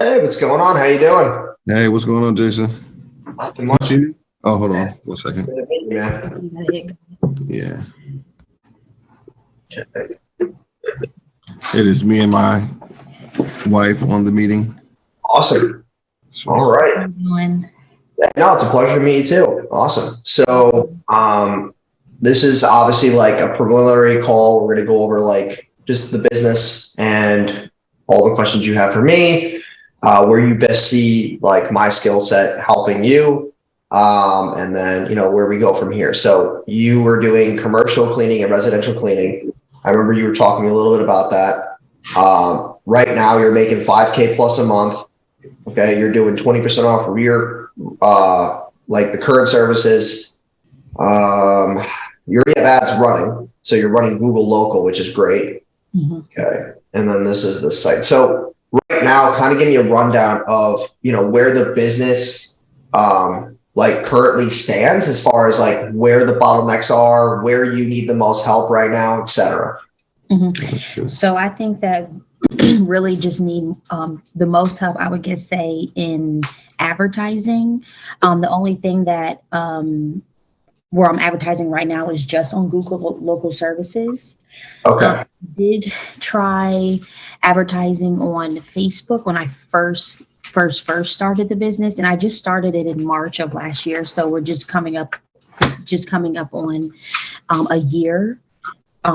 Hey, what's going on? How you doing? Hey, what's going on, Jason? Nothing much. Oh, hold on 1 second. Good to meet you, man. Yeah, it is me and my wife on the meeting. Awesome. All right. Yeah, no, it's a pleasure to meet you too. Awesome. So, this is obviously like a preliminary call. We're going to go over like just the business and all the questions you have for me, where you best see like my skill set helping you, and then where we go from here. So you were doing commercial cleaning and residential cleaning. I remember you were talking a little bit about that. Right now you're making 5K plus a month. Okay, you're doing 20% off of your like the current services. You already have ads running, so you're running Google Local, which is great. Mm-hmm. Okay, and then this is the site. So right now, kind of give me a rundown of where the business like currently stands as far as like where the bottlenecks are, where you need the most help right now, etc. Mm-hmm. So I think that really just need the most help, I would say, in advertising. The only thing that where I'm advertising right now is just on Google Local Services. Okay. Did try advertising on Facebook when I first started the business, and I just started it in March of last year. So we're just coming up on a year.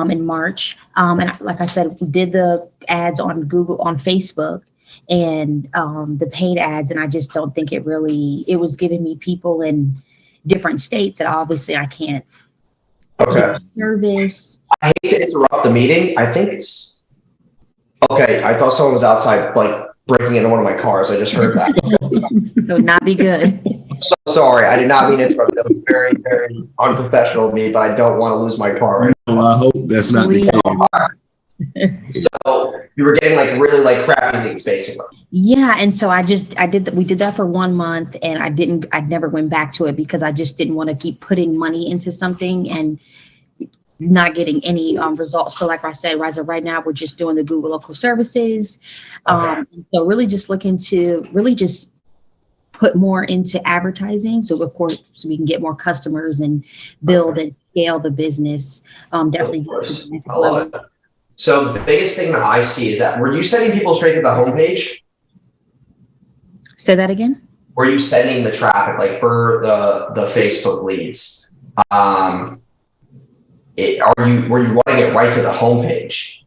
In March. And like I said, we did the ads on Facebook and the paid ads. And I just don't think it was giving me people in different states that obviously I can't service. I hate to interrupt the meeting. I think it's okay. I thought someone was outside like breaking into one of my cars. I just heard that. That would not be good. So sorry. I did not mean to interrupt. That was very, very unprofessional of me, but I don't want to lose my car right now. I hope that's not the case. So you were getting like really like crappy things basically. Yeah. And so we did that for 1 month, and I never went back to it because I just didn't want to keep putting money into something and not getting any results. So like I said, right now we're just doing the Google Local Services. Okay. So really just looking to really just put more into advertising. So of course, so we can get more customers and build and scale the business. Definitely. I love it. So the biggest thing that I see is that, were you sending people straight to the homepage? Say that again? Were you sending the traffic like for the Facebook leads? Were you running it right to the homepage?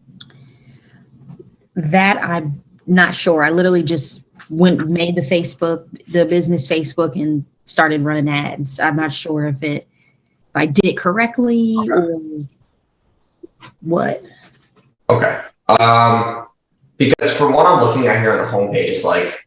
That I'm not sure. I literally just made the business Facebook and started running ads. I'm not sure if I did it correctly or what. Okay. Because from what I'm looking at here on the homepage, it's like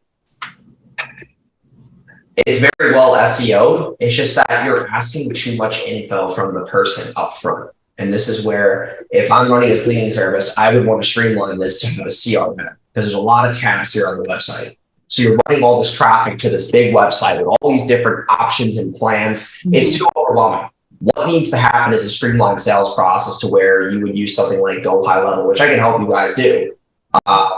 it's very well SEO'd. It's just that you're asking too much info from the person up front. And this is where, if I'm running a cleaning service, I would want to streamline this to have a CRM, because there's a lot of tabs here on the website. So you're running all this traffic to this big website with all these different options and plans. Mm-hmm. It's too overwhelming. What needs to happen is a streamlined sales process to where you would use something like Go High Level, which I can help you guys do.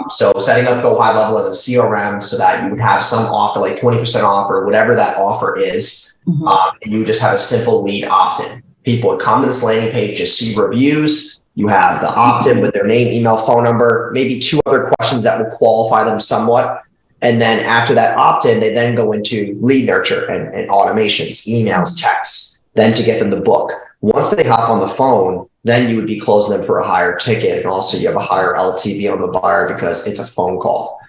So setting up Go High Level as a CRM so that you would have some offer, like 20% off or whatever that offer is. Mm-hmm. And you just have a simple lead opt-in. People would come to this landing page, just see reviews. You have the opt-in with their name, email, phone number, maybe 2 other questions that will qualify them somewhat. And then after that opt-in, they then go into lead nurture and automations, emails, texts, then to get them to book. Once they hop on the phone, then you would be closing them for a higher ticket. And also you have a higher LTV on the buyer because it's a phone call.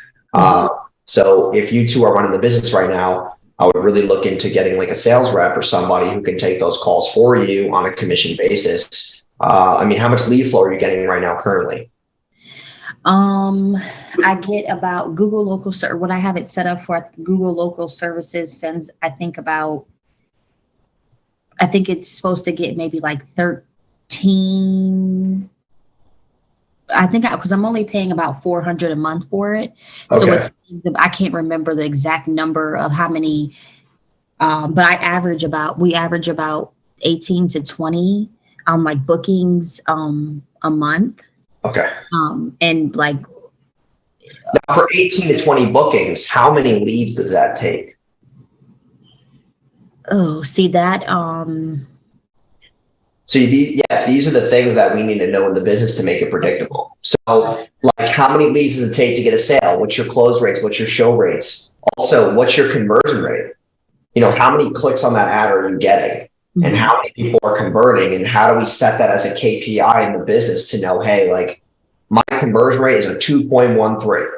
So if you two are running the business right now, I would really look into getting like a sales rep or somebody who can take those calls for you on a commission basis. How much lead flow are you getting right now currently? I get about Google Local what I have it set up for Google Local Services sends, I think it's supposed to get maybe like 13. Because I'm only paying about $400 a month for it. Okay. So I can't remember the exact number of how many, but we average about 18 to 20 like bookings a month. Okay. And like Now for 18 to 20 bookings, how many leads does that take? Oh, see that, So these are the things that we need to know in the business to make it predictable. So like how many leads does it take to get a sale? What's your close rates? What's your show rates? Also, what's your conversion rate? You know, how many clicks on that ad are you getting? And how many people are converting? And how do we set that as a KPI in the business to know, hey, like my conversion rate is a 2.13.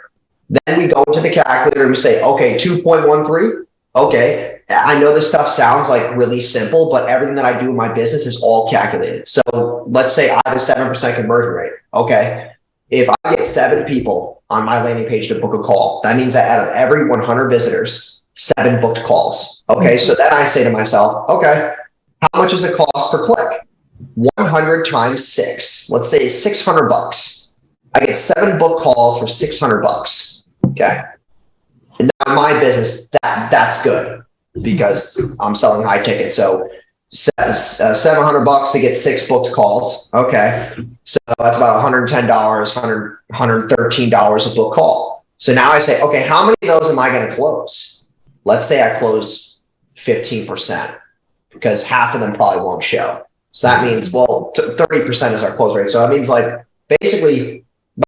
Then we go to the calculator and we say, okay, 2.13. Okay. I know this stuff sounds like really simple, but everything that I do in my business is all calculated. So let's say I have a 7% conversion rate. Okay. If I get 7 people on my landing page to book a call, that means that out of every 100 visitors, 7 booked calls. Okay. So then I say to myself, okay, how much does it cost per click? 100 times 6. Let's say it's $600. I get 7 book calls for $600. Okay. And now in my business, that's good because I'm selling high ticket. So $700 to get 6 booked calls. Okay. So that's about $110, $113 a book call. So now I say, okay, how many of those am I going to close? Let's say I close 15% because half of them probably won't show. So that means, well, 30% is our close rate. So that means like basically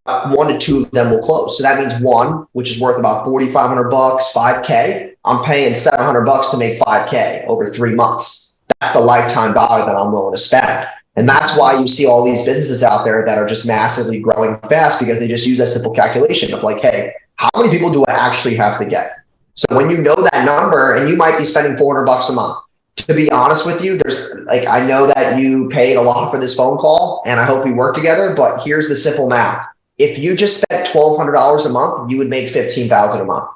about 1 to 2 of them will close. So that means 1, which is worth about $4,500, $5K. I'm paying $700 to make $5K over 3 months. That's the lifetime value that I'm willing to spend. And that's why you see all these businesses out there that are just massively growing fast because they just use that simple calculation of like, hey, how many people do I actually have to get? So when you know that number and you might be spending $400 a month, to be honest with you, there's like, I know that you paid a lot for this phone call and I hope we work together, but here's the simple math. If you just spent $1,200 a month, you would make $15,000 a month.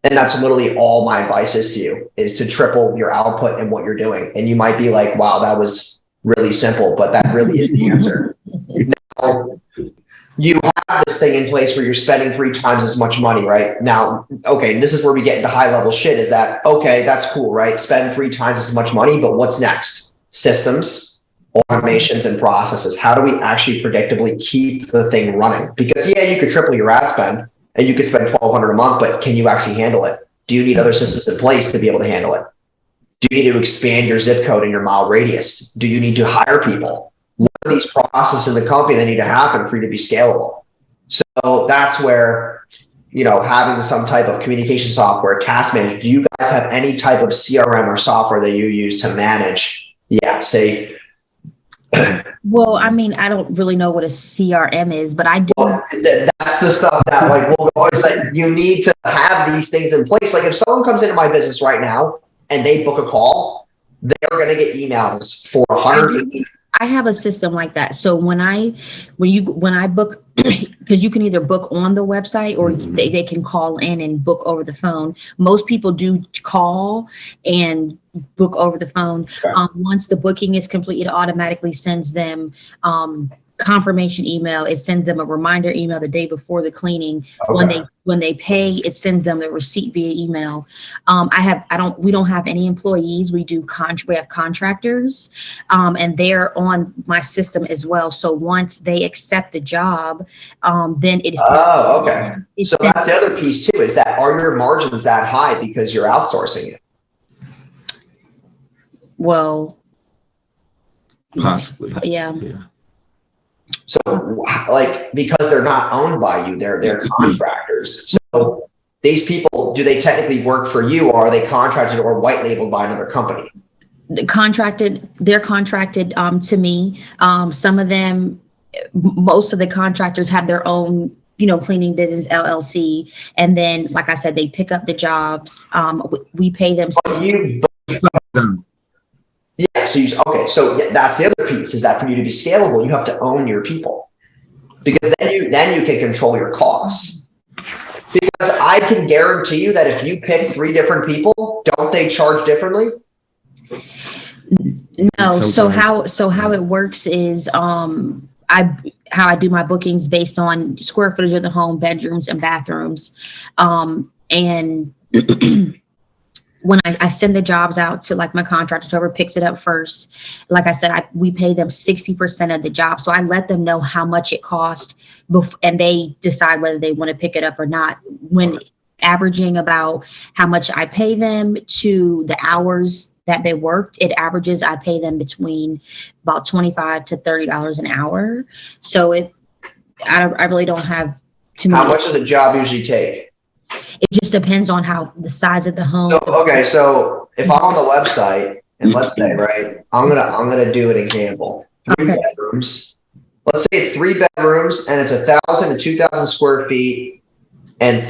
And that's literally all my advice is to you, is to triple your output in what you're doing. And you might be like, wow, that was really simple, but that really is the answer. Now, you have this thing in place where you're spending 3 times as much money, right? Now, okay, this is where we get into high level shit is that, okay, that's cool, right? Spend 3 times as much money, but what's next? Systems, automations, and processes. How do we actually predictably keep the thing running? Because yeah, you could triple your ad spend and you could spend $1,200 a month, but can you actually handle it? Do you need other systems in place to be able to handle it? Do you need to expand your zip code and your mile radius? Do you need to hire people? What are these processes in the company that need to happen for you to be scalable? So that's where, you know, having some type of communication software, task manager, do you guys have any type of CRM or software that you use to manage? Yeah, say. Well, I mean, I don't really know what a CRM is, but I do. Well, that's the stuff that like we'll always like. You need to have these things in place. Like if someone comes into my business right now and they book a call, they are going to get emails for 180. I have a system like that. So when I book, because you can either book on the website or they can call in and book over the phone. Most people do call and book over the phone. Okay. Once the booking is complete, it automatically sends them confirmation email. It sends them a reminder email the day before the cleaning. Okay. When they pay, it sends them the receipt via email. We don't have any employees. We have contractors, and they're on my system as well. So once they accept the job, then it is. Oh, okay. So that's the other piece too, is that are your margins that high because you're outsourcing it? Well, Possibly. yeah. So like, because they're not owned by you, they're contractors. So these people, do they technically work for you or are they contracted or white labeled by another company? They're contracted to me. Some of them, most of the contractors have their own, cleaning business LLC. And then, like I said, they pick up the jobs. We pay them. Yeah. So that's the other piece, is that for you to be scalable, you have to own your people, because then you can control your costs. Because I can guarantee you that if you pick 3 different people, don't they charge differently? No. So how it works is how I do my bookings based on square footage of the home, bedrooms and bathrooms, and when I send the jobs out to like my contractors, whoever picks it up first, like I said, we pay them 60% of the job. So I let them know how much it costs and they decide whether they want to pick it up or not. When averaging about how much I pay them to the hours that they worked, it averages, I pay them between about $25 to $30 an hour. So I really don't have too much. How much does a job usually take? It just depends on how the size of the home. So if I'm on the website and let's say, right, I'm gonna do an example. 3 bedrooms. Let's say it's 3 bedrooms and it's 1,000 to 2,000 square feet and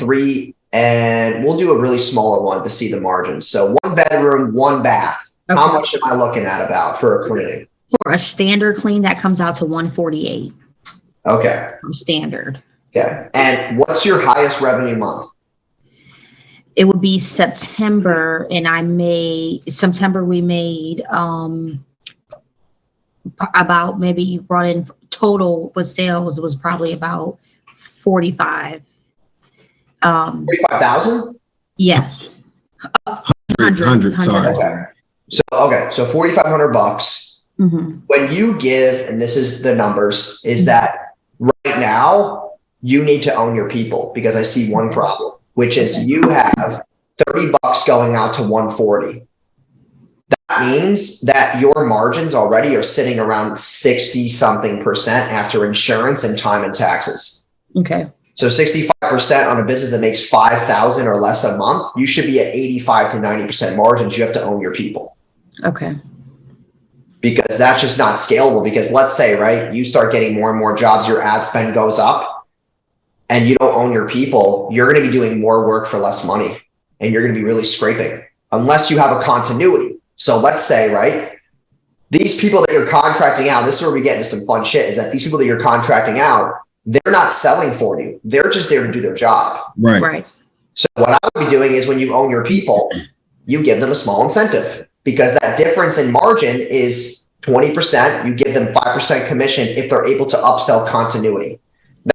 we'll do a really smaller one to see the margins. So 1 bedroom, 1 bath. Okay. How much am I looking at about for a cleaning? For a standard clean, that comes out to $148. Okay. Standard. Okay. And what's your highest revenue month? It would be September, and we made about maybe brought in total with sales was probably about 45. 45,000? Yes. 100. Sorry. Okay. So $4,500. Mm-hmm. When you give, and this is the numbers, is that right now you need to own your people, because I see one problem, which is you have $30 going out to 140. That means that your margins already are sitting around 60 something percent after insurance and time and taxes. Okay. So 65% on a business that makes 5,000 or less a month, you should be at 85 to 90% margins. You have to own your people. Okay. Because that's just not scalable. Because let's say, right, you start getting more and more jobs, your ad spend goes up and you don't own your people, you're going to be doing more work for less money and you're going to be really scraping unless you have a continuity. So let's say, right, these people that you're contracting out, this is where we get into some fun shit, is that these people that you're contracting out, they're not selling for you. They're just there to do their job. Right. So what I would be doing is when you own your people, you give them a small incentive, because that difference in margin is 20%. You give them 5% commission if they're able to upsell continuity.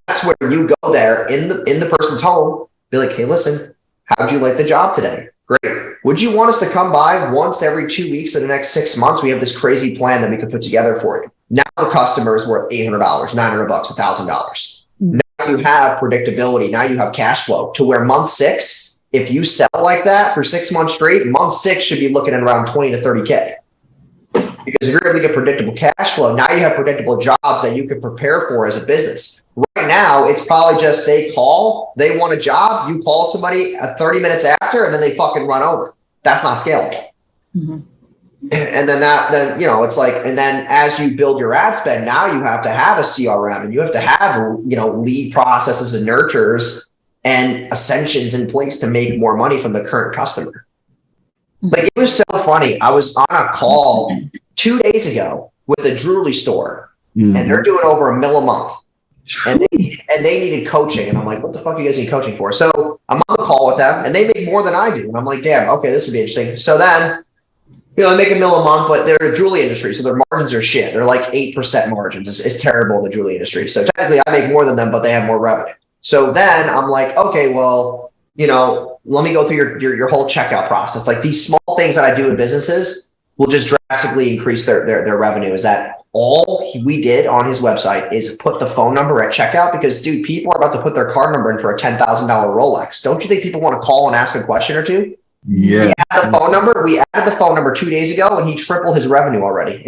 That's where you go there in the person's home, be like, hey, listen, how'd you like the job today? Great. Would you want us to come by once every 2 weeks for the next 6 months? We have this crazy plan that we could put together for you. Now the customer is worth $800, $900, $1,000. Now you have predictability. Now you have cash flow to where month 6, if you sell like that for 6 months straight, month 6 should be looking at around 20 to 30K. Because if you're able to get predictable cash flow, now you have predictable jobs that you can prepare for as a business. Right now, it's probably just they call, they want a job, you call somebody 30 minutes after, and then they fucking run over. That's not scalable. Mm-hmm. And then it's like, and then as you build your ad spend, now you have to have a CRM and you have to have, lead processes and nurtures and ascensions in place to make more money from the current customer. Like, it was so funny. I was on a call 2 days ago with a jewelry store, and they're doing over $1 million a month, and they needed coaching. And I'm like, what the fuck do you guys need coaching for? So I'm on the call with them, and they make more than I do. And I'm like, damn, okay, this would be interesting. So then, they make $1 million a month, but they're a jewelry industry, so their margins are shit. They're like 8% margins. It's terrible in the jewelry industry. So technically, I make more than them, but they have more revenue. So then I'm like, okay, well, let me go through your whole checkout process. Like, these small things that I do in businesses will just drastically increase their revenue. Is that all we did on his website is put the phone number at checkout? Because, dude, people are about to put their card number in for a $10,000 Rolex. Don't you think people want to call and ask a question or two? Yeah. We added the phone number 2 days ago, and he tripled his revenue already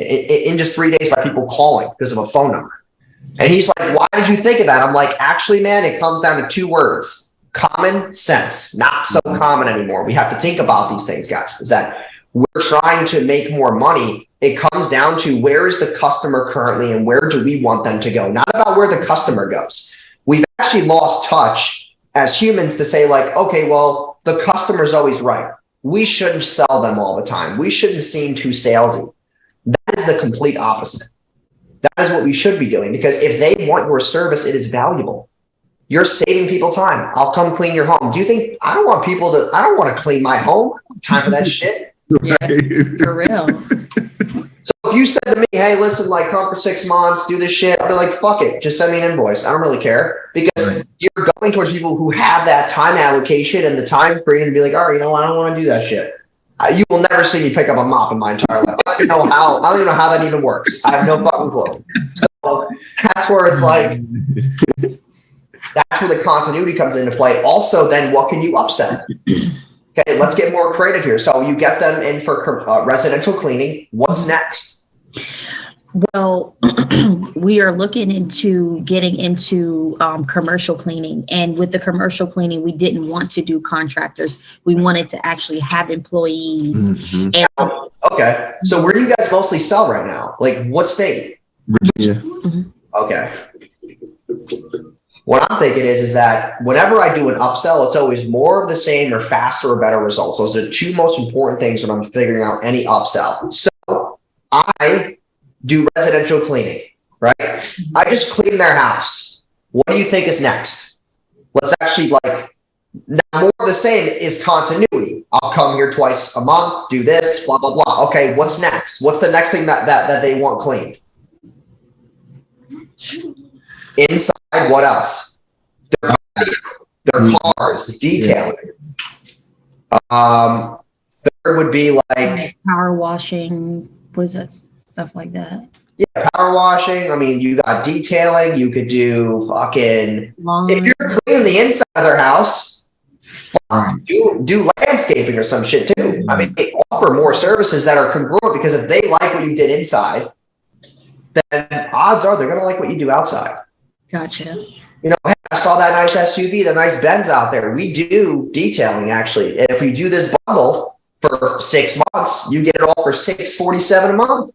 in just 3 days by people calling because of a phone number. And he's like, why did you think of that? I'm like, actually, man, it comes down to 2 words: common sense. Not so common anymore. We have to think about these things, guys. Is that we're trying to make more money. It comes down to, where is the customer currently and where do we want them to go? Not about where the customer goes. We've actually lost touch as humans to say, like, okay, well, the customer's always right. We shouldn't sell them all the time. We shouldn't seem too salesy. That is the complete opposite. That is what we should be doing, because if they want your service, it is valuable. You're saving people time. I'll come clean your home. Do you think I don't want to clean my home? Time for that shit. Yeah, for real. So if you said to me, hey, listen, like, come for 6 months, do this shit, I'll be like, fuck it. Just send me an invoice. I don't really care, because you're going towards people who have that time allocation and the time freedom to be like, all right, I don't want to do that shit. You will never see me pick up a mop in my entire life. I don't even know how that even works. I have no fucking clue. So that's where it's like, that's where the continuity comes into play. Also, then what can you upsell? Okay, let's get more creative here. So you get them in for residential cleaning. What's next? Well, we are looking into getting into commercial cleaning. And with the commercial cleaning, we didn't want to do contractors. We wanted to actually have employees. And okay. So where do you guys mostly sell right now? Like what state? Virginia. Okay. What I'm thinking is that whenever I do an upsell, it's always more of the same or faster or better results. Those are the two most important things when I'm figuring out any upsell. So I do residential cleaning, right? I just clean their house. What do you think is next? Let's actually now more of the same is continuity. I'll come here twice a month, do this, blah, blah, blah. Okay, what's next? What's the next thing that they want cleaned? Inside, what else? Their cars, detailing. Third would be like power washing, what is that? Stuff like that. Yeah, power washing. I mean, you got detailing. You could do fucking. If you're cleaning the inside of their house, do landscaping or some shit too. I mean, they offer more services that are congruent because if they like what you did inside, then odds are they're gonna like what you do outside. Gotcha. You know, hey, I saw that nice SUV, the nice Benz out there. We do detailing actually, and if we do this bundle for 6 months, you get it all for $647 a month.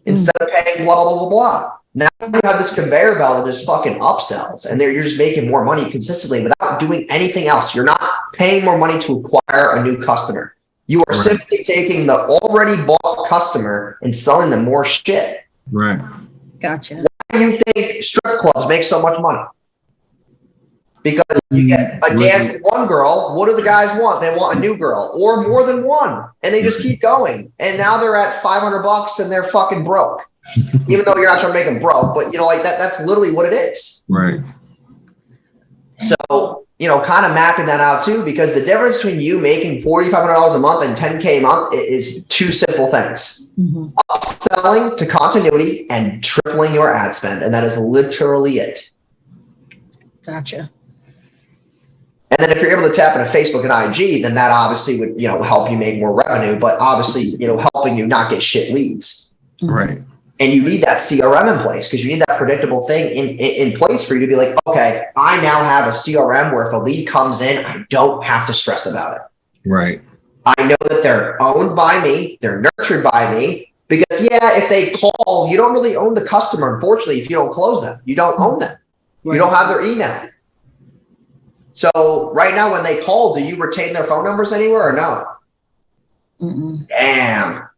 Instead of paying blah, blah, blah, blah. Now you have this conveyor belt that just fucking upsells and you're just making more money consistently without doing anything else. You're not paying more money to acquire a new customer. You are simply taking the already bought customer and selling them more shit. Right. Gotcha. Why do you think strip clubs make so much money? Because you get a dance with one girl. What do the guys want? They want a new girl or more than one. And they just keep going. And now they're at $500 and they're fucking broke. Even though you're not trying to make them broke, but you know, like that's literally what it is. Right. So, you know, kind of mapping that out too, because the difference between you making $4,500 a month and $10K a month is two simple things. Upselling to continuity and tripling your ad spend. And that is literally it. Gotcha. And then if you're able to tap into Facebook and IG, then that obviously would, you know, help you make more revenue, but obviously, you know, helping you not get shit leads. Right. And you need that CRM in place because you need that predictable thing in place for you to be like, okay, I now have a CRM where if a lead comes in, I don't have to stress about it. Right. I know that they're owned by me. They're nurtured by me because if they call, you don't really own the customer. Unfortunately, if you don't close them, you don't own them. Right. You don't have their email. So right now when they call, do you retain their phone numbers anywhere or no? Damn.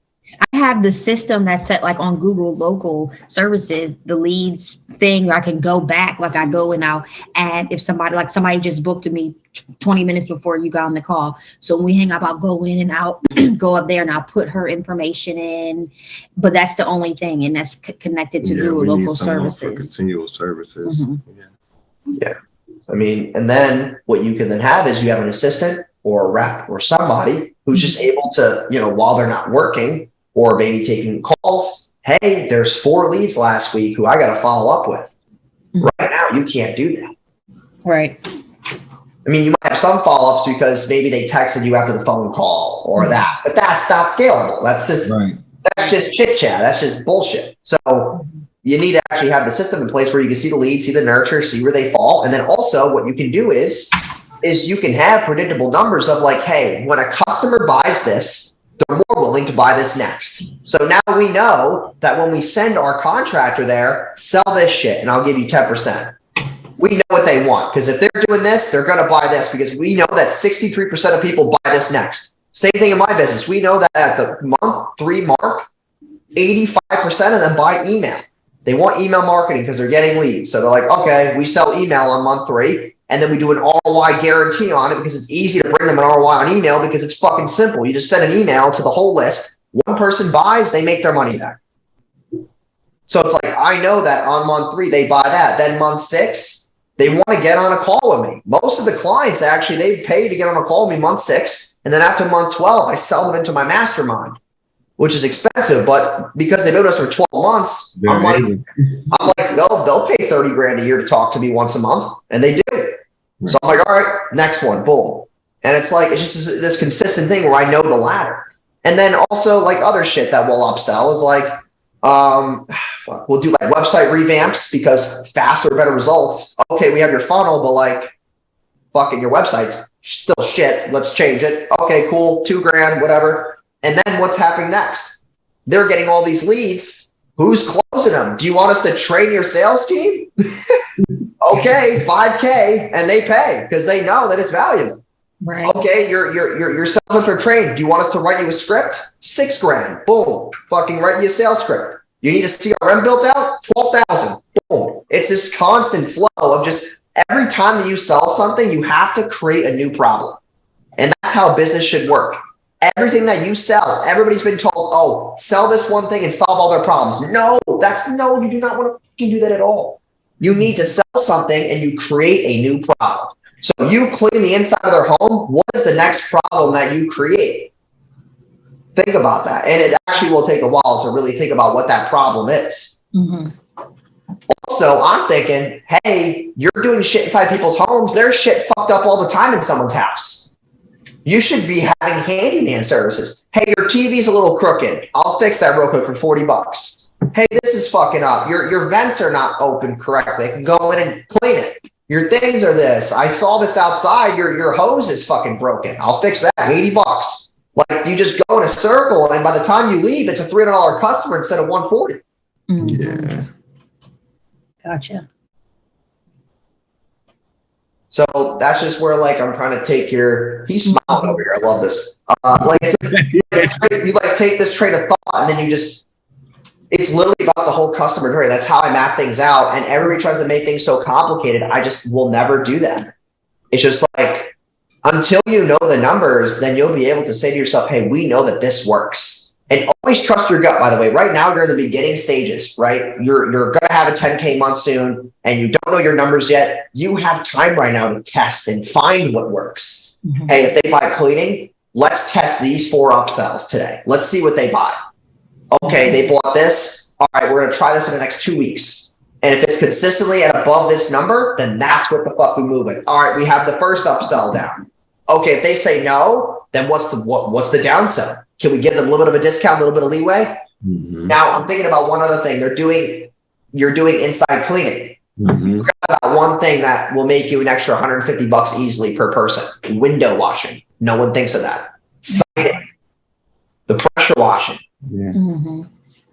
I have the system that's set like on Google local services, the leads thing where I can go back, like I go and I'll add if somebody just booked me 20 minutes before you got on the call. So when we hang up, I'll go in and I'll go up there and I'll put her information in, but that's the only thing. And that's connected to Google local services. Continual services. Yeah. I mean, and then what you can then have is you have an assistant or a rep or somebody who's just able to, you know, while they're not working or maybe taking calls, hey, there's 4 leads last week who I got to follow up with. Right now, you can't do that. Right. I mean, you might have some follow-ups because maybe they texted you after the phone call or that, but that's not scalable. That's just chit chat. That's just bullshit. So you need to actually have the system in place where you can see the lead, see the nurture, see where they fall. And then also what you can do is you can have predictable numbers of like, hey, when a customer buys this, they're more willing to buy this next. So now we know that when we send our contractor there, sell this shit and I'll give you 10%. We know what they want because if they're doing this, they're going to buy this because we know that 63% of people buy this next. Same thing in my business. We know that at the month 3 mark, 85% of them buy email. They want email marketing because they're getting leads. So they're like, okay, we sell email on month 3. And then we do an ROI guarantee on it because it's easy to bring them an ROI on email because it's fucking simple. You just send an email to the whole list. One person buys, they make their money back. So it's like, I know that on month 3, they buy that. Then month 6, they want to get on a call with me. Most of the clients, actually, they pay to get on a call with me month 6. And then after month 12, I sell them into my mastermind, which is expensive, but because they've been with us for 12 months, I'm like, they'll pay 30 grand a year to talk to me once a month, and they do. So I'm like, all right, next one, boom. And it's like, it's just this consistent thing where I know the ladder. And then also like other shit that we'll upsell is like, we'll do like website revamps because faster, better results. Okay, we have your funnel, but like fucking your website's still shit. Let's change it. Okay, cool. $2 grand, whatever. And then what's happening next? They're getting all these leads. Who's closing them? Do you want us to train your sales team? Okay, $5K, and they pay because they know that it's valuable. Right. Okay, your sales reps are trained. Do you want us to write you a script? $6 grand. Boom. Fucking write you a sales script. You need a CRM built out? 12,000. Boom. It's this constant flow of just every time that you sell something, you have to create a new problem. And that's how business should work. Everything that you sell, everybody's been told, oh, sell this one thing and solve all their problems. No, you do not want to fucking do that at all. You need to sell something and you create a new problem. So you clean the inside of their home. What is the next problem that you create? Think about that. And it actually will take a while to really think about what that problem is. Mm-hmm. Also, I'm thinking, hey, you're doing shit inside people's homes. There's shit fucked up all the time in someone's house. You should be having handyman services. Hey, your TV's a little crooked. I'll fix that real quick for $40. Hey, this is fucking up. Your vents are not open correctly. I can go in and clean it. Your things are this. I saw this outside. Your hose is fucking broken. I'll fix that. $80. Like you just go in a circle, and by the time you leave, it's a $300 customer instead of $140. Mm-hmm. Yeah. Gotcha. So that's just where like I'm trying to take he's smiling over here. I love this. You like take this train of thought and then it's literally about the whole customer journey. That's how I map things out. And everybody tries to make things so complicated. I just will never do that. It's just like, until you know the numbers, then you'll be able to say to yourself, hey, we know that this works. And always trust your gut, by the way. Right now, you're in the beginning stages, right? You're going to have a 10K month soon, and you don't know your numbers yet. You have time right now to test and find what works. Mm-hmm. Hey, if they buy cleaning, let's test these 4 upsells today. Let's see what they buy. Okay, they bought this. All right, we're going to try this for the next 2 weeks. And if it's consistently at above this number, then that's what the fuck we move it. All right, we have the first upsell down. Okay, if they say no, then what's the downsell? Can we give them a little bit of a discount, a little bit of leeway? Mm-hmm. Now, I'm thinking about one other thing. You're doing inside cleaning. Mm-hmm. About one thing that will make you an extra $150 easily per person. Window washing. No one thinks of that. Siding. The pressure washing. Yeah. Mm-hmm.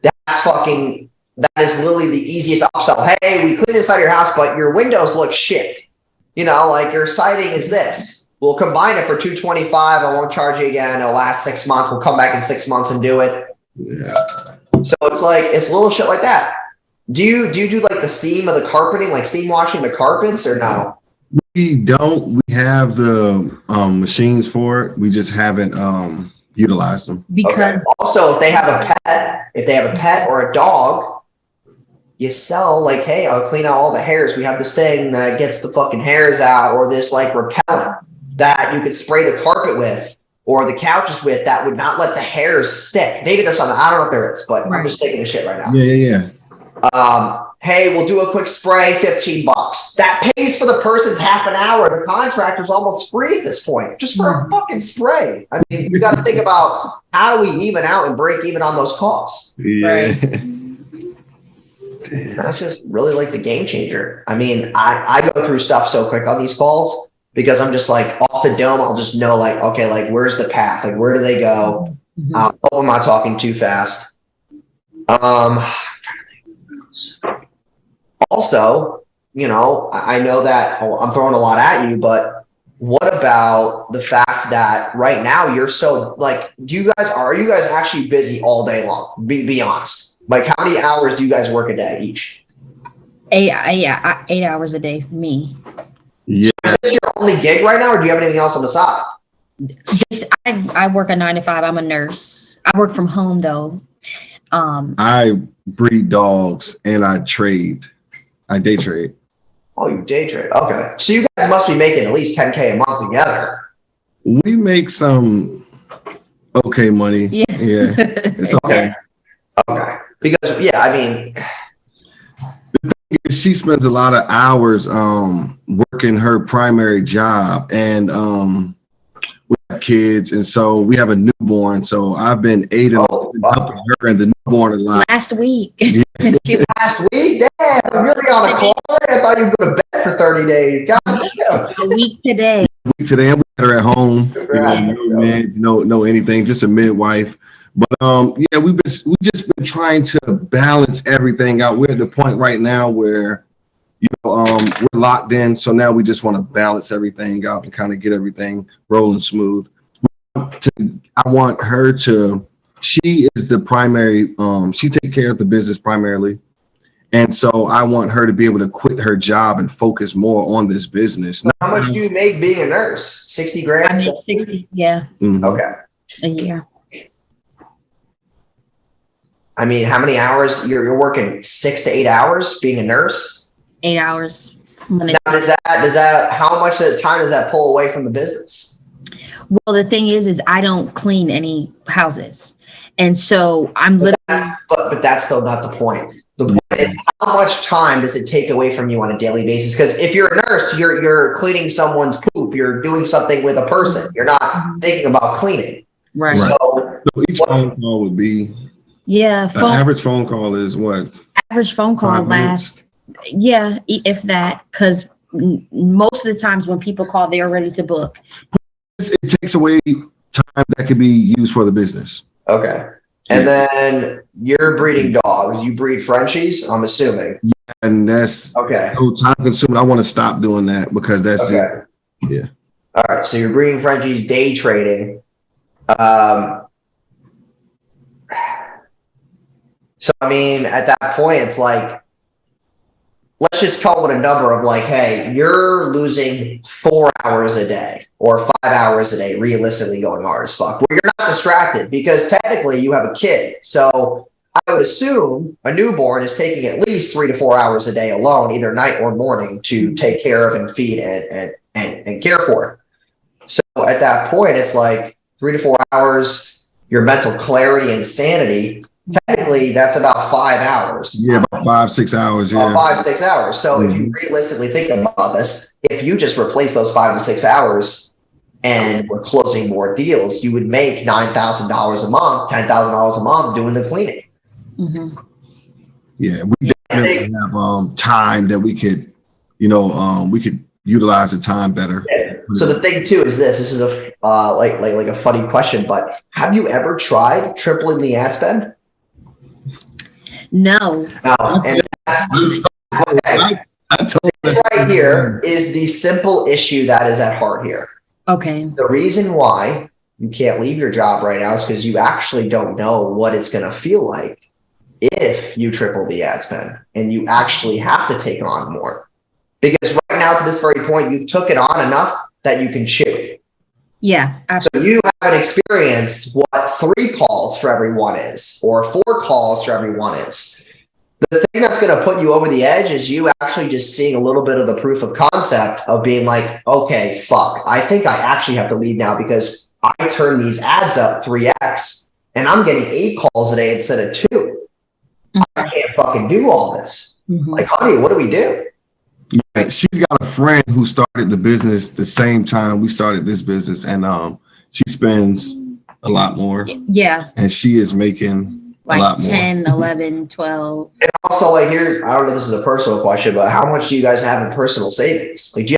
That is literally the easiest upsell. Hey, we clean inside your house, but your windows look shit. You know, like your siding is this. We'll combine it for $225. I won't charge you again. It'll last 6 months. We'll come back in 6 months and do it. Yeah. So it's like, it's little shit like that. Do you do like the steam of the carpeting, like steam washing the carpets, or no? We don't. We have the machines for it. We just haven't utilized them. Because also, if they have a pet or a dog, you sell like, hey, I'll clean out all the hairs. We have this thing that gets the fucking hairs out, or this like repellent that you could spray the carpet with or the couches with that would not let the hairs stick. Maybe there's something, I don't know if there is, but right. I'm just thinking of shit right now. Yeah. Hey, we'll do a quick spray, $15. That pays for the person's half an hour. The contractor's almost free at this point, just for a fucking spray. I mean, you got to think about how do we even out and break even on those costs. Yeah. Right. That's just really like the game changer. I mean, I go through stuff so quick on these calls because I'm just like off the dome. I'll just know like, okay, like where's the path? Like, where do they go? Oh, am I talking too fast? Also, you know, I know that I'm throwing a lot at you, but what about the fact that right now you're so like, are you guys actually busy all day long? Be honest. Like, how many hours do you guys work a day each? 8 hours a day for me. Yeah. So is this your only gig right now, or do you have anything else on the side? I work a 9 to 5. I'm a nurse. I work from home though. I breed dogs and I trade. I day trade. Oh, you day trade. Okay. So you guys must be making at least $10K a month together. We make some okay money. Yeah. It's okay. Okay. Because yeah, I mean, She spends a lot of hours working her primary job, and we have kids, and so we have a newborn. So I've been aiding and helping her and the newborn a lot. Last week. last week, damn, I'm really on the clock. I thought you would go to bed for 30 days. God damn. A week today. Today, we had her at home. Right. No man, no anything, just a midwife. But yeah, we just been trying to balance everything out. We're at the point right now where, we're locked in. So now we just want to balance everything out and kind of get everything rolling smooth. I want her to. She is the primary. She takes care of the business primarily, and so I want her to be able to quit her job and focus more on this business. How much do you make being a nurse? 60 grand? I make 60. Yeah. Mhm. Okay. A year. I mean, how many hours? You're working 6 to 8 hours being a nurse? 8 hours. Now, does that how much of the time does that pull away from the business? Well, the thing is I don't clean any houses. And so I'm literally. But that's still not the point. The point is, how much time does it take away from you on a daily basis? Because if you're a nurse, you're cleaning someone's poop. You're doing something with a person. You're not thinking about cleaning. Right. So each phone call would be. Yeah. The average phone call is what? Average phone call lasts. Yeah, if that, because most of the times when people call, they are ready to book. It takes away time that could be used for the business. Okay. And then you're breeding dogs. You breed Frenchies, I'm assuming. Yeah, and that's okay. So time consuming. I want to stop doing that because that's okay. Yeah. All right. So you're breeding Frenchies, day trading. So I mean, at that point, it's like, let's just call it a number of like, hey, you're losing 4 hours a day or 5 hours a day, realistically going hard as fuck, where you're not distracted because technically you have a kid. So I would assume a newborn is taking at least 3 to 4 hours a day alone, either night or morning, to take care of and feed and care for. So at that point, it's like 3 to 4 hours, your mental clarity and sanity. Technically, that's about 5 hours. Yeah, about 5-6 hours. Yeah, 5-6 hours. So if you realistically think about this, if you just replace those 5 to 6 hours and we're closing more deals, you would make $9,000 a month, $10,000 a month doing the cleaning. Mm-hmm. Yeah, we definitely have time that we could, we could utilize the time better. Yeah. So the thing too is this is a like a funny question, but have you ever tried tripling the ad spend? No. And that's okay. This right here is the simple issue that is at heart here. Okay. The reason why you can't leave your job right now is because you actually don't know what it's going to feel like if you triple the ad spend and you actually have to take on more. Because right now, to this very point, you took it on enough that you can chew. Yeah. So Absolutely. you haven't experienced what 3 calls for every one is, or 4 calls for every one is. The thing that's going to put you over the edge is you actually just seeing a little bit of the proof of concept of being like, okay, fuck, I think I actually have to leave now because I turn these ads up 3x and I'm getting 8 calls a day instead of 2. Mm-hmm. I can't fucking do all this. Mm-hmm. Like, honey, what do we do? Yeah, she's got a friend who started the business the same time we started this business, and she spends a lot more. Yeah. And she is making like a lot 10, more. 11, 12. And also, like, here's, I don't know if this is a personal question, but how much do you guys have in personal savings? Like, do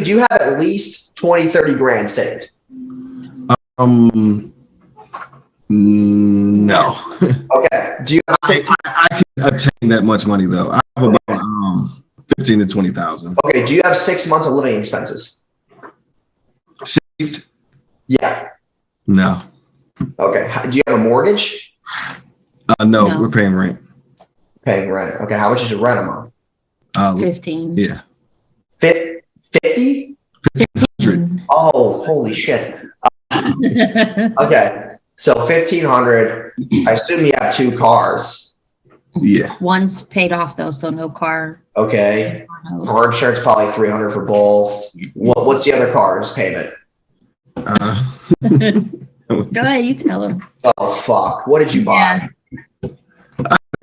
you have at least 20, 30 grand saved? No. Okay. Do you I can obtain that much money though. I have about 15 to 20,000. Okay. Do you have 6 months of living expenses? Saved? Yeah. No. Okay. Do you have a mortgage? No, we're paying rent. Paying rent. Okay. How much is your rent a month? 15. Yeah. 50? 1,500. Oh, holy shit. Okay. So 1,500. I assume you have 2 cars. Yeah. One's paid off though, so no car. Okay. Car insurance probably 300 for both. What's the other car's payment? Go ahead, you tell him. Oh fuck! What did you buy?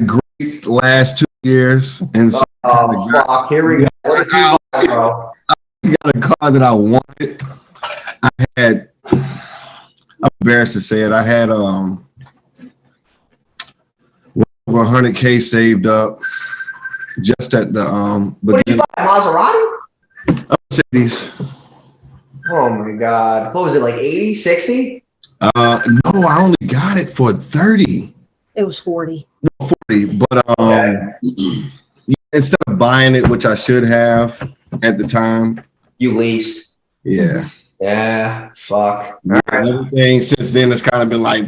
Great last 2 years, and so Oh fuck! Here we go. What did you buy, bro? I got a car that I wanted. I'm embarrassed to say it. I had over 100K saved up just at the What did you buy? A Maserati? Mercedes. Oh my god! What was it, like 80, 60? No, I only got it for 30. It was 40. 40, but instead of buying it, which I should have at the time. You leased. Yeah. Yeah. Fuck. All right. Everything since then has kind of been like.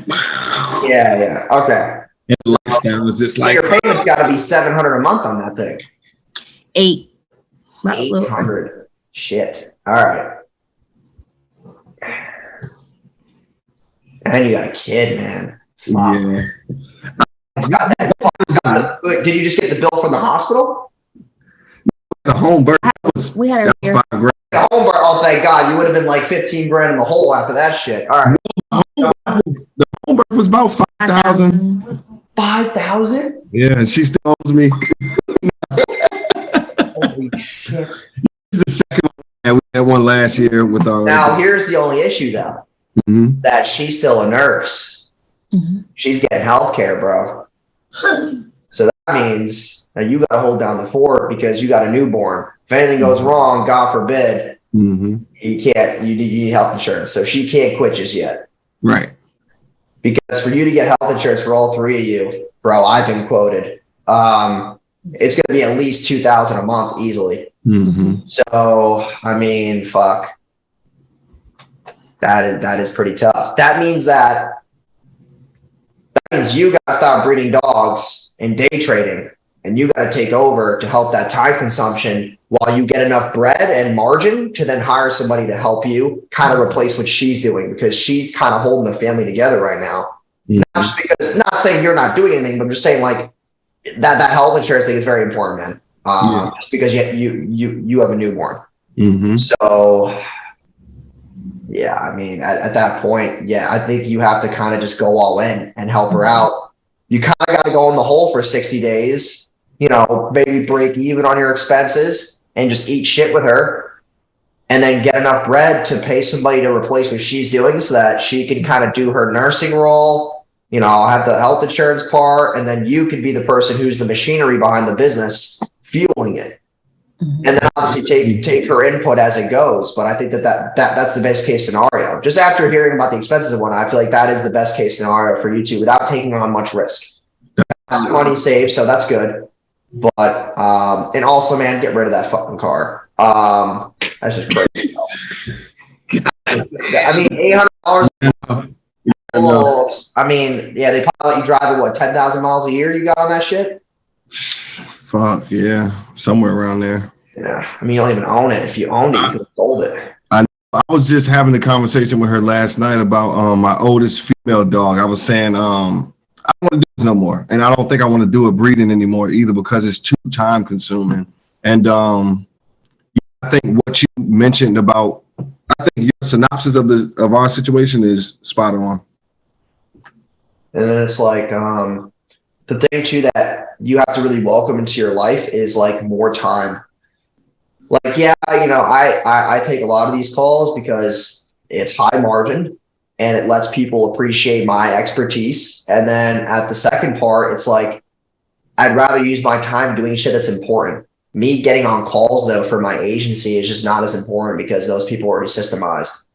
Yeah. Okay. And lifestyle is just So like. your payment's got to be $700 a month on that thing. 800. Shit. All right. And you got a kid, man. Fuck. Yeah. Did you just get the bill from the hospital? The home birth was. We had $5 grand. The home birth. Oh, thank God. You would have been like 15 grand in the hole after that shit. All right. The home birth was about 5,000. 5,000? Yeah, and she still owes me. Holy shit. This is the second one. Yeah, we had one last year with Now, here's the only issue, though. Mm-hmm. That she's still a nurse. Mm-hmm. She's getting health care, bro. So that means that you got to hold down the fort because you got a newborn. If anything goes wrong, God forbid, Mm-hmm. you need health insurance. So she can't quit just yet. Right. Because for you to get health insurance for all three of you, bro, I've been quoted. It's going to be at least $2,000 a month easily. Mm-hmm. So, I mean, fuck. That is pretty tough. That means you got to stop breeding dogs and day trading, and you got to take over to help that time consumption while you get enough bread and margin to then hire somebody to help you kind of replace what she's doing, because she's kind of holding the family together right now. Mm-hmm. Not saying you're not doing anything, but I'm just saying like that health insurance thing is very important, man. Just because you have a newborn. Mm-hmm. So yeah, I mean, at that point, yeah, I think you have to kind of just go all in and help her out. You kind of got to go in the hole for 60 days, maybe break even on your expenses and just eat shit with her, and then get enough bread to pay somebody to replace what she's doing so that she can kind of do her nursing role, have the health insurance part, and then you can be the person who's the machinery behind the business fueling it. And then obviously take her input as it goes. But I think that's the best case scenario. Just after hearing about the expenses and whatnot, I feel like that is the best case scenario for you two without taking on much risk. Money saved, so that's good. But and also, man, get rid of that fucking car. That's just crazy. I mean, $800. I mean, yeah, they probably let you drive at what, 10,000 miles a year you got on that shit? Fuck yeah, somewhere around there. Yeah, I mean, you don't even own it. If you owned it, you could have sold it. I was just having a conversation with her last night about my oldest female dog. I was saying I don't want to do this no more, and I don't think I want to do a breeding anymore either because it's too time consuming. And I think what you mentioned about, I think your synopsis of our situation is spot on. And then it's like the thing too that you have to really welcome into your life is like more time. Like, yeah, I take a lot of these calls because it's high margin and it lets people appreciate my expertise. And then at the second part, it's like, I'd rather use my time doing shit that's important. Me getting on calls though for my agency is just not as important because those people are already systemized.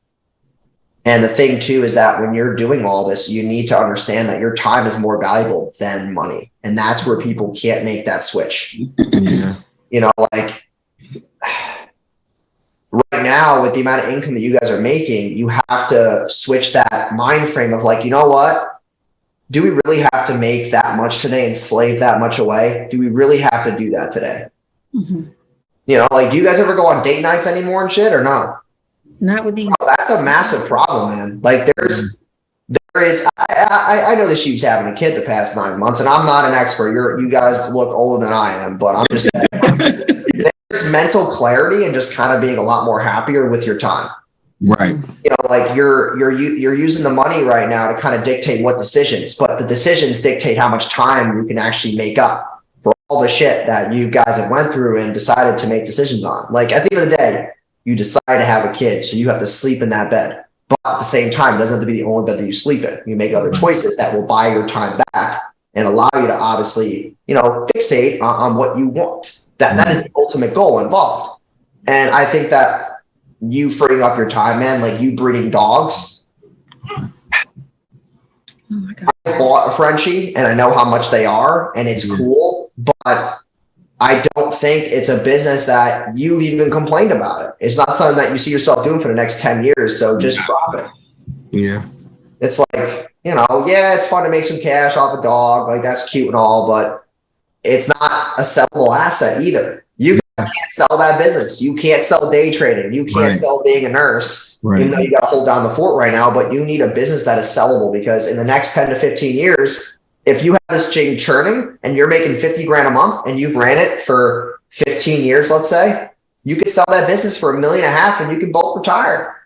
And the thing too is that when you're doing all this, you need to understand that your time is more valuable than money. And that's where people can't make that switch. Yeah. Like right now with the amount of income that you guys are making, you have to switch that mind frame of like, you know what? Do we really have to make that much today and slave that much away? Do we really have to do that today? Mm-hmm. Like, do you guys ever go on date nights anymore and shit or not? Not with these. Oh, that's a massive problem, man. Like there is, I know that she's having a kid the past 9 months, and I'm not an expert. You guys look older than I am, but I'm just saying, there's mental clarity and just kind of being a lot more happier with your time. Right. You know, like you're using the money right now to kind of dictate what decisions, but the decisions dictate how much time you can actually make up for all the shit that you guys have went through and decided to make decisions on. Like at the end of the day, you decide to have a kid, so you have to sleep in that bed. But at the same time, it doesn't have to be the only bed that you sleep in. You make other choices that will buy your time back and allow you to obviously, you know, fixate on what you want. That is the ultimate goal involved. And I think that you freeing up your time, man, like you breeding dogs. Oh my God. I bought a Frenchie and I know how much they are and it's cool, but I don't think it's a business that you even complained about it. It's not something that you see yourself doing for the next 10 years. So just drop it. Yeah. It's like, you know, yeah, it's fun to make some cash off a dog. Like that's cute and all, but it's not a sellable asset either. You can't sell that business. You can't sell day trading. You can't sell being a nurse, even though you got to hold down the fort right now, but you need a business that is sellable because in the next 10 to 15 years, if you have this thing churning and you're making 50 grand a month and you've ran it for 15 years, let's say, you could sell that business for $1.5 million and you can both retire.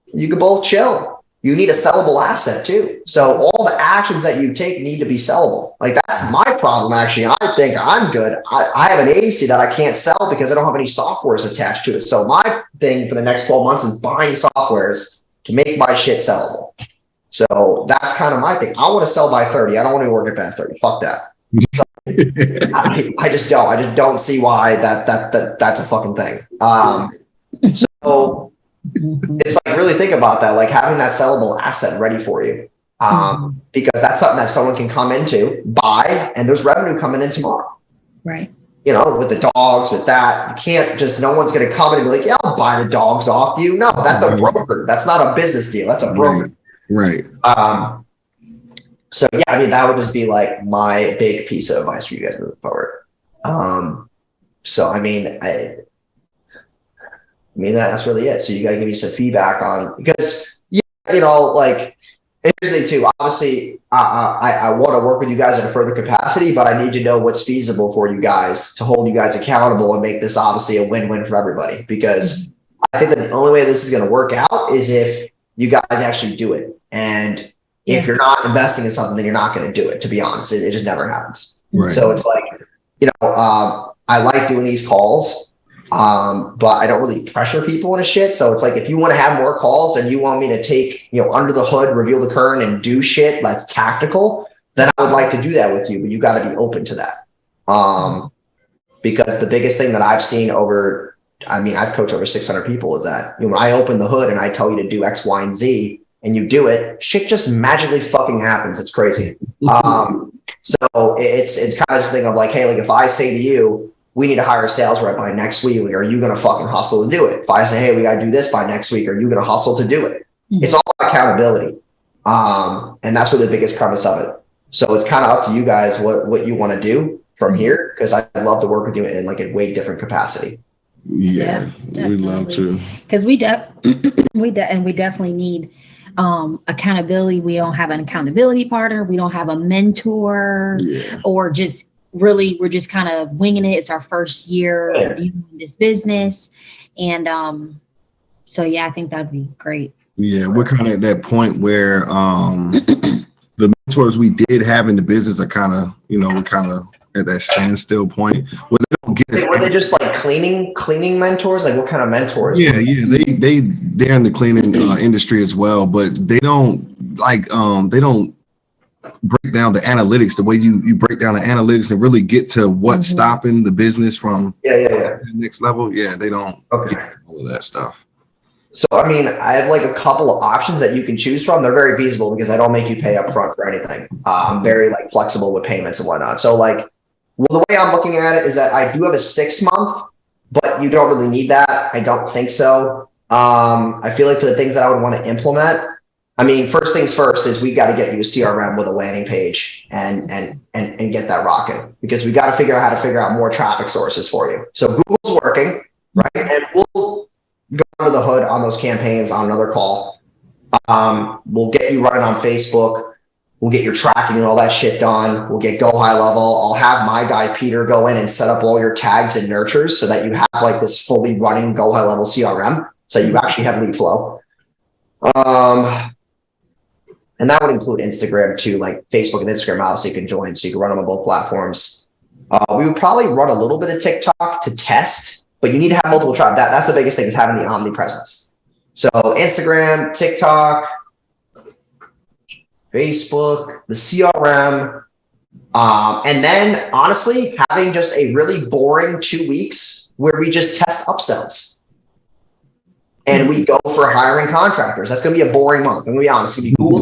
You can both chill. You need a sellable asset too. So all the actions that you take need to be sellable. Like that's my problem. Actually, I think I'm good. I have an agency that I can't sell because I don't have any softwares attached to it. So my thing for the next 12 months is buying softwares to make my shit sellable. So that's kind of my thing. I want to sell by 30. I don't want to work at past 30. Fuck that. I just don't. I just don't see why that's a fucking thing. So it's like really think about that, like having that sellable asset ready for you. Because that's something that someone can come into, buy, and there's revenue coming in tomorrow. Right. You know, with the dogs, with that, you can't just, no one's going to come in and be like, yeah, I'll buy the dogs off you. No, that's a broker. That's not a business deal. That's a broker. Right. So yeah, I mean, that would just be like my big piece of advice for you guys moving forward. So I mean, that's really it. So you got to give me some feedback on, because you know, like interesting too. Obviously, I want to work with you guys in a further capacity, but I need to know what's feasible for you guys to hold you guys accountable and make this obviously a win-win for everybody. Because I think that the only way this is going to work out is if you guys actually do it. And if you're not investing in something, then you're not going to do it. To be honest, it just never happens. Right. So it's like, you know, I like doing these calls. But I don't really pressure people into shit. So it's like, if you want to have more calls and you want me to take, you know, under the hood, reveal the curtain and do shit that's tactical, then I would like to do that with you, but you got to be open to that. Because the biggest thing that I've seen over, I mean, I've coached over 600 people is that, you know, when I open the hood and I tell you to do X, Y, and Z and you do it, shit just magically fucking happens. It's crazy. So it's kind of just thing of like, hey, like if I say to you, we need to hire a sales rep by next week, are you going to fucking hustle to do it? If I say, hey, we got to do this by next week, are you going to hustle to do it? It's all about accountability. And that's really the biggest premise of it. So it's kind of up to you guys what you want to do from here, because I'd love to work with you in like a way different capacity. Yeah, we love to. Because we definitely need accountability. We don't have an accountability partner. We don't have a mentor or just really, we're just kind of winging it. It's our first year of doing this business. And so, yeah, I think that'd be great. Yeah, we're kind of at that point where the mentors we did have in the business are kind of, you know, we're kind of at that standstill point where they don't get us. Were they just like cleaning mentors? Like what kind of mentors? Yeah, they're in the cleaning industry as well, but they don't like they don't break down the analytics the way you break down the analytics and really get to what's stopping the business from the next level. Yeah, they don't get all of that stuff. So I mean, I have like a couple of options that you can choose from. They're very feasible because I don't make you pay up front for anything. I'm very like flexible with payments and whatnot. So like, well, the way I'm looking at it is that I do have a 6 month, but you don't really need that. I don't think so. I feel like for the things that I would want to implement, I mean, first things first is we got to get you a CRM with a landing page and get that rocking, because we got to figure out how to figure out more traffic sources for you. So Google's working, right? And we'll go under the hood on those campaigns on another call. We'll get you running on Facebook. We'll get your tracking and all that shit done. We'll get Go High Level. I'll have my guy Peter go in and set up all your tags and nurtures so that you have like this fully running Go High Level CRM. So you actually have lead flow. And that would include Instagram too, like Facebook and Instagram, obviously you can join, so you can run them on both platforms. We would probably run a little bit of TikTok to test, but you need to have multiple tribes. That's the biggest thing, is having the omnipresence. So Instagram, TikTok, Facebook, the CRM, and then honestly, having just a really boring 2 weeks where we just test upsells. And we go for hiring contractors. That's going to be a boring month. I'm going to be honest. It's going to be cool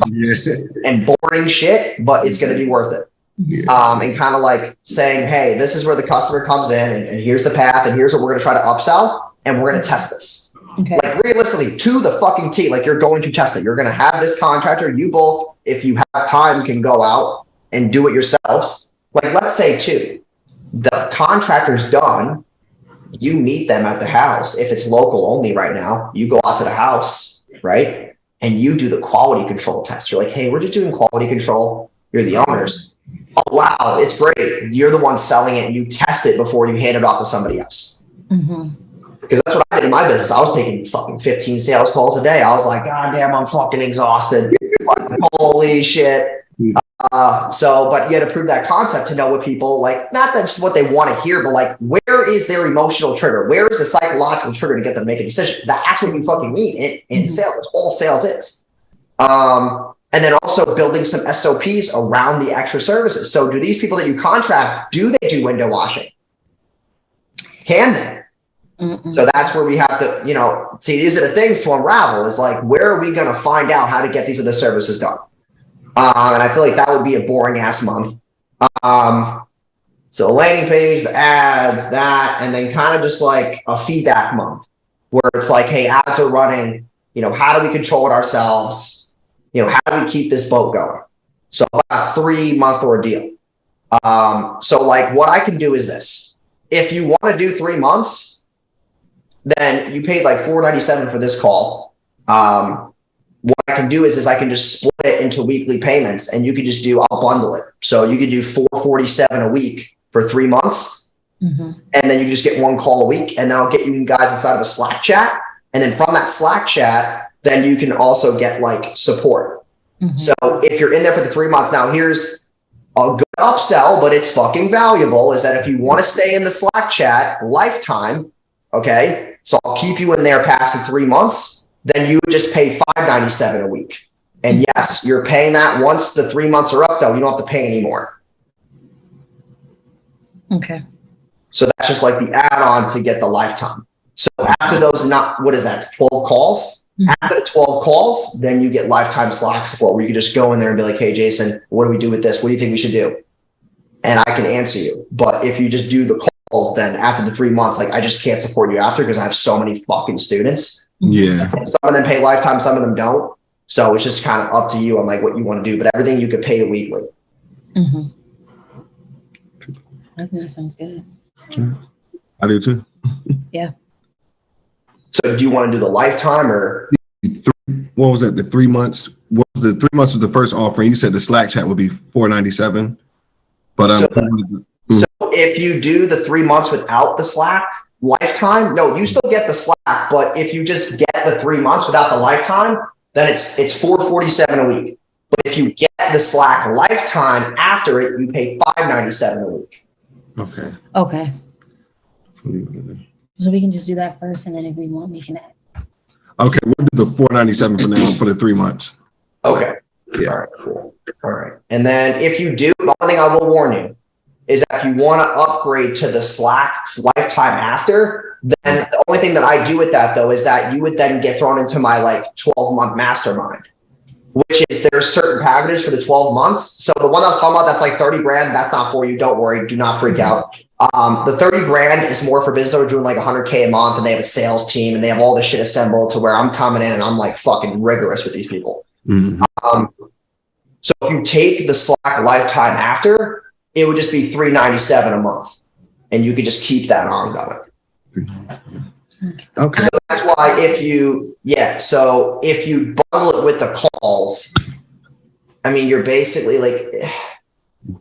and boring shit, but it's going to be worth it. And kind of like saying, hey, this is where the customer comes in, and here's the path, and here's what we're going to try to upsell, and we're going to test this. Okay. Like realistically, to the fucking T, like you're going to test it. You're going to have this contractor. You both, if you have time, can go out and do it yourselves. Like let's say too, the contractor's done. You meet them at the house. If it's local only right now, you go out to the house, right? And you do the quality control test. You're like, hey, we're just doing quality control. You're the owners. Oh, wow, it's great. You're the one selling it, and you test it before you hand it off to somebody else. Because that's what I did in my business. I was taking fucking 15 sales calls a day. I was like, God damn, I'm fucking exhausted. Like, holy shit. But you had to prove that concept to know what people like, not that's what they want to hear, but like, where is their emotional trigger? Where is the psychological trigger to get them to make a decision? That's what you fucking need in sales. That's all sales is. And then also building some SOPs around the extra services. So do these people that you contract, do they do window washing? Can they? So that's where we have to, see, these are the things to unravel, is like, where are we going to find out how to get these other services done? And I feel like that would be a boring ass month. So a landing page, the ads, that, and then kind of just like a feedback month where it's like, hey, ads are running, how do we control it ourselves? How do we keep this boat going? So about a 3-month ordeal. So like what I can do is this. If you want to do 3 months, then you paid like $497 for this call. What I can do is I can just split it into weekly payments, and you could just I'll bundle it. So you could do $447 a week for 3 months. And then you just get 1 call a week, and that'll get you guys inside of a Slack chat. And then from that Slack chat, then you can also get like support. So if you're in there for the 3 months, now here's a good upsell, but it's fucking valuable, is that if you want to stay in the Slack chat lifetime, okay, so I'll keep you in there past the 3 months, then you would just pay $597 a week. And yes, you're paying that once the 3 months are up, though. You don't have to pay anymore. Okay. So that's just like the add-on to get the lifetime. So after those, what is that, 12 calls? After the 12 calls, then you get lifetime Slack support, where you can just go in there and be like, hey, Jason, what do we do with this? What do you think we should do? And I can answer you. But if you just do the calls, then after the 3 months, like I just can't support you after, because I have so many fucking students. Yeah. And some of them pay lifetime, some of them don't. So it's just kind of up to you on like what you want to do. But everything you could pay weekly. I think that sounds good. Yeah. I do too. Yeah. So do you want to do the lifetime or? What was that? The 3 months? What was the 3 months was the first offering? You said the Slack chat would be $497. But so if you do the 3 months without the Slack lifetime, no, you still get the Slack. But if you just get the 3 months without the lifetime, then it's $447 a week. But if you get the Slack lifetime after it, you pay $597 a week. Okay. Okay. So we can just do that first, and then if we want, we can add. Okay, we'll do the $497 for now for the 3 months. Okay. Yeah. All right, cool. All right. And then if you do, the only thing I will warn you is that if you want to upgrade to the Slack lifetime after, then the only thing that I do with that though is that you would then get thrown into my like 12-month mastermind, which is there's certain packages for the 12 months. So the one I was talking about, that's like 30 grand. That's not for you. Don't worry. Do not freak out. The 30 grand is more for business. We're doing like 100K a month, and they have a sales team, and they have all this shit assembled to where I'm coming in and I'm like fucking rigorous with these people. So if you take the Slack lifetime after, it would just be $397 a month, and you could just keep that ongoing. Okay. So that's why if you bundle it with the calls, I mean, you're basically like,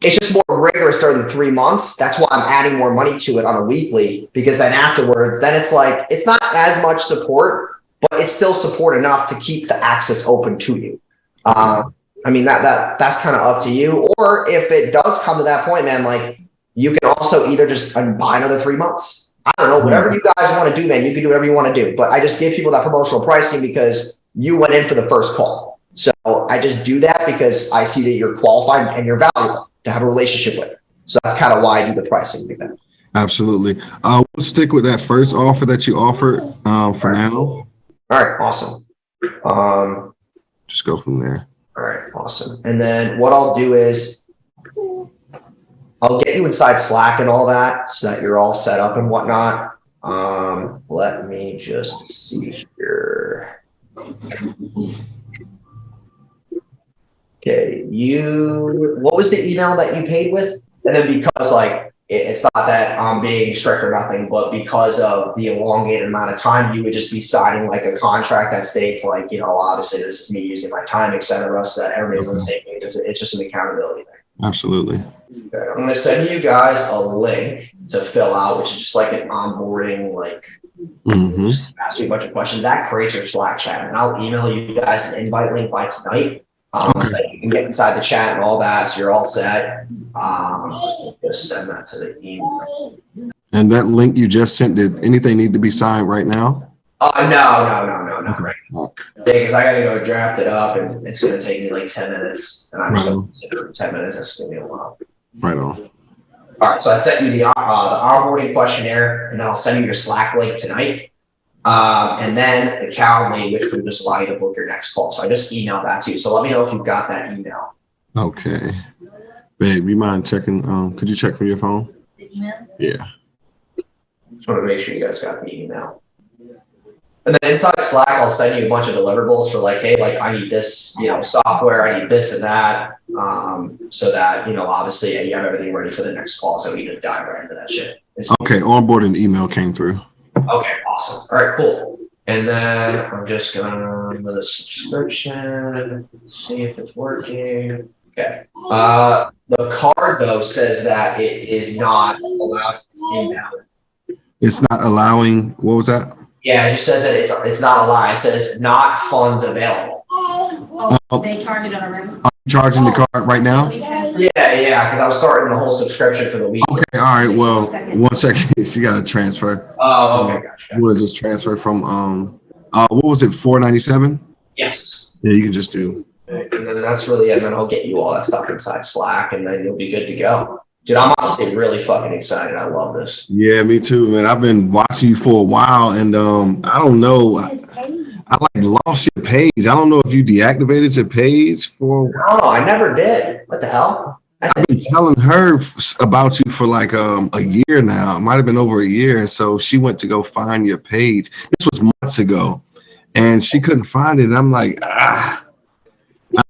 it's just more rigorous during the 3 months. That's why I'm adding more money to it on a weekly, because then afterwards, then it's like, it's not as much support, but it's still support enough to keep the access open to you. I mean, that's kind of up to you. Or if it does come to that point, man, like you can also either just buy another 3 months. I don't know, whatever you guys want to do, man, you can do whatever you want to do. But I just give people that promotional pricing because you went in for the first call. So I just do that because I see that you're qualified and you're valuable to have a relationship with. So that's kind of why I do the pricing like that. Absolutely. We'll stick with that first offer that you offered for now. All right, awesome. Just go from there. All right, awesome. And then what I'll do is I'll get you inside Slack and all that so that you're all set up and whatnot. Let me just see here. Okay, what was the email that you paid with? And then because like, it's not that I'm being strict or nothing, but because of the elongated amount of time, you would just be signing like a contract that states like, you know, obviously this is me using my time, et cetera, so that everybody's on the same page. It's just an accountability thing. Absolutely. Okay, I'm going to send you guys a link to fill out, which is just like an onboarding, like, just ask you a bunch of questions. That creates your Slack chat, and I'll email you guys an invite link by tonight. So that you can get inside the chat and all that, so you're all set. Just send that to the email. And that link you just sent, did anything need to be signed right now? No, right now. Because I gotta go draft it up, and it's gonna take me like 10 minutes, and I'm just gonna consider 10 minutes. That's gonna be a while. Right on. All right, so I sent you the onboarding questionnaire, and then I'll send you your Slack link tonight. And then the Calendly, which would just allow you to book your next call. So I just emailed that to you. So let me know if you've got that email. Okay. Babe, you mind checking? Could you check from your phone? The email? Yeah. Just want to make sure you guys got the email. And then inside Slack, I'll send you a bunch of deliverables for like, hey, like I need this, you know, software, I need this and that. So that, you know, obviously you have everything ready for the next call. So we can dive right into that shit. Okay, onboarding email came through. Okay, awesome. All right, cool. And then I'm just going with a subscription, see if it's working. Okay. The card though says that it is not allowed. It's invalid. It's not allowing. What was that? Yeah, it just says that it's not allowed. It says not funds available. They charge it already. Are you charging the card right now? Yeah, because I was starting the whole subscription for the week. Okay, all right. Well, 1 second. She got to transfer. Oh, okay, gotcha. You want to just transfer from what was it? $4.97? Yes. Yeah, you can just do. And then that's really it. And then I'll get you all that stuff inside Slack, and then you'll be good to go. Dude, I'm honestly really fucking excited. I love this. Yeah, me too, man. I've been watching you for a while, and I don't know. I like lost your page. I don't know if you deactivated your page for. No, I never did. What the hell? I've been telling her about you for like a year now. It might have been over a year. And so she went to go find your page. This was months ago, and she couldn't find it. And I'm like, I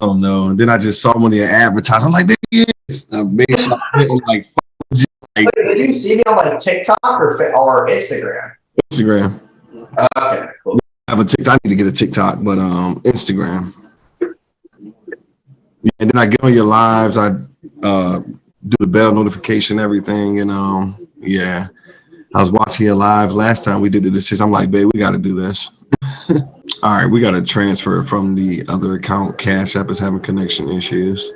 don't know. And then I just saw one of your advertisements. I'm like, there he is. I made sure I went and like, Wait, did you see me on like TikTok or Instagram? Instagram. Okay, cool. I need to get a TikTok, but Instagram. Yeah, and then I get on your lives. I do the bell notification, everything, and yeah. I was watching your lives last time we did the decision. I'm like, babe, we got to do this. All right, we got to transfer from the other account. Cash App is having connection issues.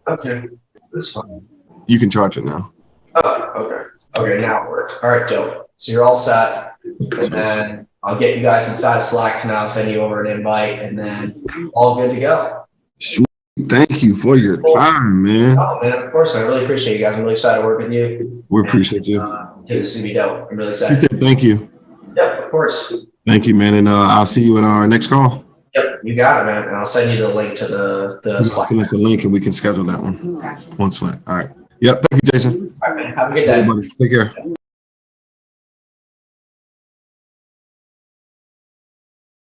Okay, that's fine. You can charge it now. Oh, okay. Okay, now it worked. All right, dope. So you're all set, and then I'll get you guys inside Slack tonight. I'll send you over an invite, and then all good to go. Sweet. Thank you for your time, man. Oh, man, of course. I really appreciate you guys. I'm really excited to work with you. We appreciate you. Dude, this is going to be dope. I'm really excited. Thank you. Yep, of course. Thank you, man. And I'll see you in our next call. Yep, you got it, man. And I'll send you the link to the Slack. Send us the link and we can schedule that one. One Slack. All right. Yep. Thank you, Jason. All right, man. Have a good day. Everybody, take care.